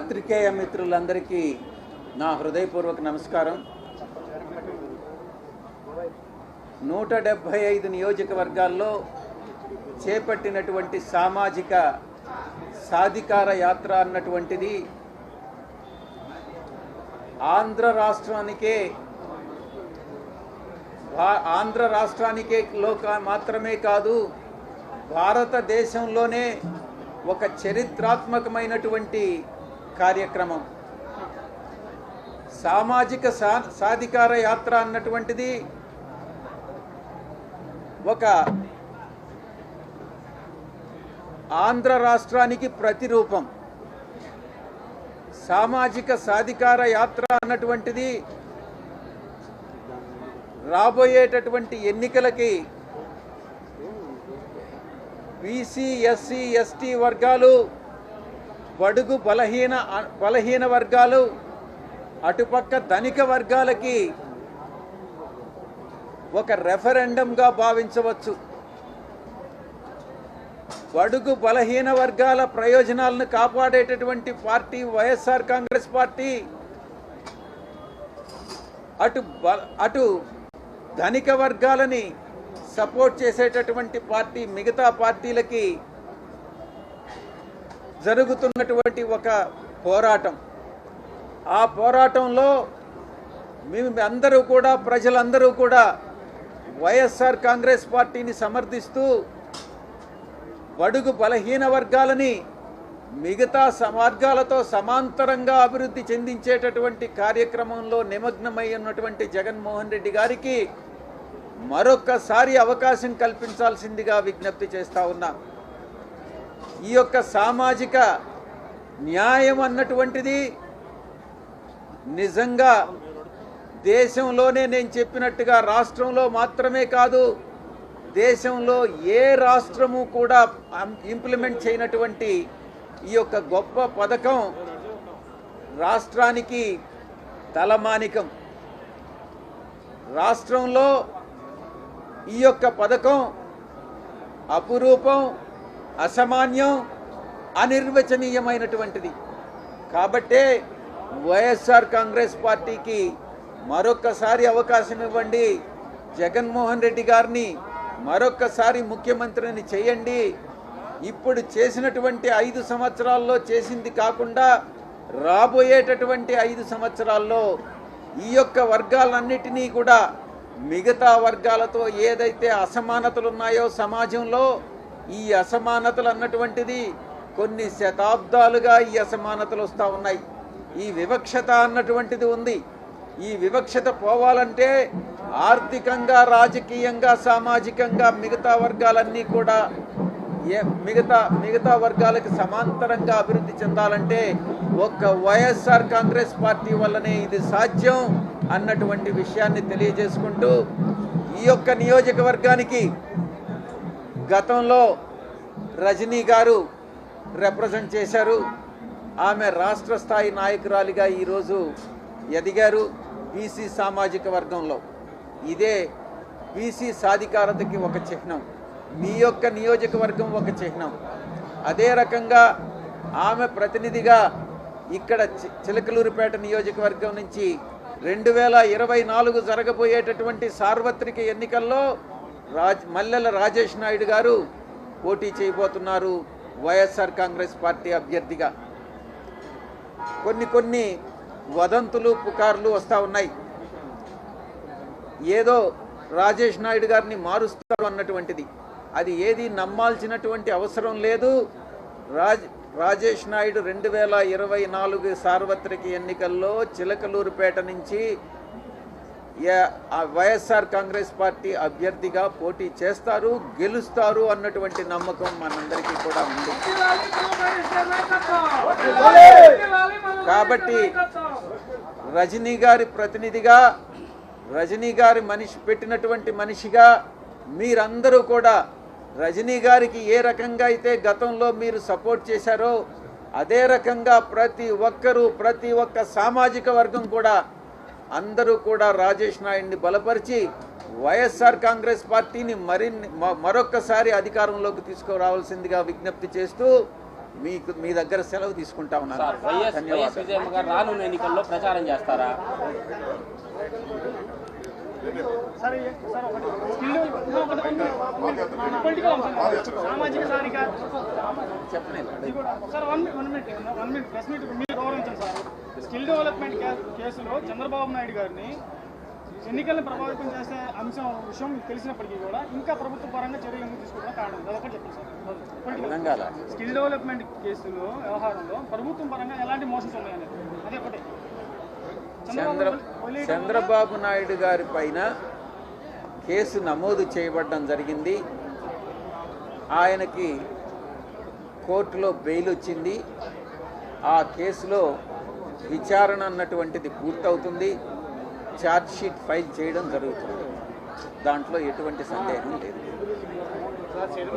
పాత్రికేయ మిత్రులందరికీ నా హృదయపూర్వక నమస్కారం. 175 నియోజకవర్గాల్లో చేపట్టినటువంటి సామాజిక సాధికార యాత్ర అన్నటువంటిది ఆంధ్ర రాష్ట్రానికే మాత్రమే కాదు, భారతదేశంలోనే ఒక చరిత్రాత్మకమైనటువంటి కార్యక్రమం. సామాజిక సాధికార యాత్ర అన్నటువంటిది ఒక ఆంధ్ర రాష్ట్రానికి ప్రతిరూపం. సామాజిక సాధికార యాత్ర అన్నటువంటిది రాబోయేటటువంటి ఎన్నికలకి బీసీ, ఎస్సీ, ఎస్టీ వర్గాలు, బడుగు బలహీన వర్గాలు, అటుపక్క ధనిక వర్గాలకి ఒక రెఫరెండంగా భావించవచ్చు. బడుగు బలహీన వర్గాల ప్రయోజనాలను కాపాడేటటువంటి పార్టీ వైఎస్ఆర్ కాంగ్రెస్ పార్టీ. అటు ధనిక వర్గాలని సపోర్ట్ చేసేటటువంటి పార్టీ మిగతా పార్టీలకి జరుగుతున్నటువంటి ఒక పోరాటం. ఆ పోరాటంలో అందరూ కూడా, ప్రజలందరూ కూడా వైఎస్ఆర్ కాంగ్రెస్ పార్టీని సమర్థిస్తూ బడుగు బలహీన వర్గాలని మిగతా వర్గాలతో సమాంతరంగా అభివృద్ధి చెందించేటటువంటి కార్యక్రమంలో నిమగ్నమై ఉన్నటువంటి జగన్మోహన్ రెడ్డి గారికి మరొక్కసారి అవకాశం కల్పించాల్సిందిగా విజ్ఞప్తి చేస్తా ఉన్నా. ఈ యొక్క సామాజిక న్యాయం అన్నటువంటిది నిజంగా దేశంలోనే, నేను చెప్పినట్టుగా రాష్ట్రంలో మాత్రమే కాదు, దేశంలో ఏ రాష్ట్రము కూడా ఇంప్లిమెంట్ చేయనటువంటి ఈ యొక్క గొప్ప పథకం రాష్ట్రానికి తలమానికం. రాష్ట్రంలో ఈ యొక్క పథకం అపురూపం, అసామాన్యం, అనిర్వచనీయమైనటువంటిది. కాబట్టే వైఎస్ఆర్ కాంగ్రెస్ పార్టీకి మరొక్కసారి అవకాశం ఇవ్వండి. జగన్మోహన్ రెడ్డి గారిని మరొక్కసారి ముఖ్యమంత్రిని చేయండి. ఇప్పుడు చేసినటువంటి 5 సంవత్సరాల్లో చేసింది కాకుండా రాబోయేటటువంటి 5 సంవత్సరాల్లో ఈ యొక్క వర్గాలన్నిటినీ కూడా మిగతా వర్గాలతో ఏదైతే అసమానతలు ఉన్నాయో సమాజంలో, ఈ అసమానతలు అన్నటువంటిది కొన్ని శతాబ్దాలుగా ఈ అసమానతలు వస్తూ ఉన్నాయి. ఈ వివక్షత అన్నటువంటిది ఉంది. ఈ వివక్షత పోవాలంటే ఆర్థికంగా, రాజకీయంగా, సామాజికంగా మిగతా వర్గాలన్నీ కూడా మిగతా వర్గాలకు సమాంతరంగా అభివృద్ధి చెందాలంటే ఒక్క వైఎస్ఆర్ కాంగ్రెస్ పార్టీ వల్లనే ఇది సాధ్యం అన్నటువంటి విషయాన్ని తెలియజేసుకుంటూ, ఈ యొక్క నియోజకవర్గానికి గతంలో రజనీ గారు రిప్రజెంట్ చేశారు. ఆమె రాష్ట్ర స్థాయి నాయకురాలిగా ఈరోజు ఎదిగారు బీసీ సామాజిక వర్గంలో. ఇదే బీసీ సాధికారతకి ఒక చిహ్నం. మీ యొక్క నియోజకవర్గం ఒక చిహ్నం. అదే రకంగా ఆమె ప్రతినిధిగా ఇక్కడ చిలకలూరిపేట నియోజకవర్గం నుంచి 2024 జరగబోయేటటువంటి సార్వత్రిక ఎన్నికల్లో మల్లెల రాజేష్ నాయుడు గారు పోటీ చేయబోతున్నారు వైఎస్ఆర్ కాంగ్రెస్ పార్టీ అభ్యర్థిగా. కొన్ని వదంతులు, పుకార్లు వస్తూ ఉన్నాయి. ఏదో రాజేష్ నాయుడు గారిని మారుస్తారు అన్నటువంటిది. అది ఏది నమ్మాల్సినటువంటి అవసరం లేదు. రాజేష్ నాయుడు 2024 సార్వత్రిక ఎన్నికల్లో చిలకలూరుపేట నుంచి వైఎస్ఆర్ కాంగ్రెస్ పార్టీ అభ్యర్థిగా పోటీ చేస్తారు, గెలుస్తారు అన్నటువంటి నమ్మకం మనందరికీ కూడా ఉంది. కాబట్టి రజనీ గారి ప్రతినిధిగా, రజనీ గారి పెట్టినటువంటి మనిషిగా మీరందరూ కూడా రజనీ గారికి ఏ రకంగా అయితే గతంలో మీరు సపోర్ట్ చేశారో అదే రకంగా ప్రతి ఒక్క సామాజిక వర్గం కూడా అందరూ కూడా రాజేష్ నాయుడిని బలపరిచి వైఎస్ఆర్ కాంగ్రెస్ పార్టీని మరొక్కసారి అధికారంలోకి తీసుకురావాల్సిందిగా విజ్ఞప్తి చేస్తూ మీ దగ్గర సెలవు తీసుకుంటా ఉన్నాను. ధన్యవాదాలు. రానున్న ఎన్నికల్లో ప్రచారం చేస్తారా? సామాజిక స్కిల్ డెవలప్మెంట్ కేసులో చంద్రబాబు నాయుడు గారిని ఎన్నికలను ప్రభావితం చేసే విషయం మీకు తెలిసినప్పటికీ కూడా ఇంకా ప్రభుత్వ పరంగా చర్యలు ఎందుకు తీసుకోవడం కారణం అదొకటి చెప్పండి సార్. స్కిల్ డెవలప్మెంట్ కేసులో వ్యవహారంలో ప్రభుత్వం పరంగా ఎలాంటి మోషన్స్ ఉన్నాయనేది అదే ఒకటి. చంద్రబాబు నాయుడు గారి పైన కేసు నమోదు చేయబడడం జరిగింది. ఆయనకి కోర్టులో బెయిల్ వచ్చింది. ఆ కేసులో విచారణ అన్నటువంటిది పూర్తవుతుంది. ఛార్జ్ షీట్ ఫైల్ చేయడం జరుగుతుంది. దాంట్లో ఎటువంటి సందేహం లేదు.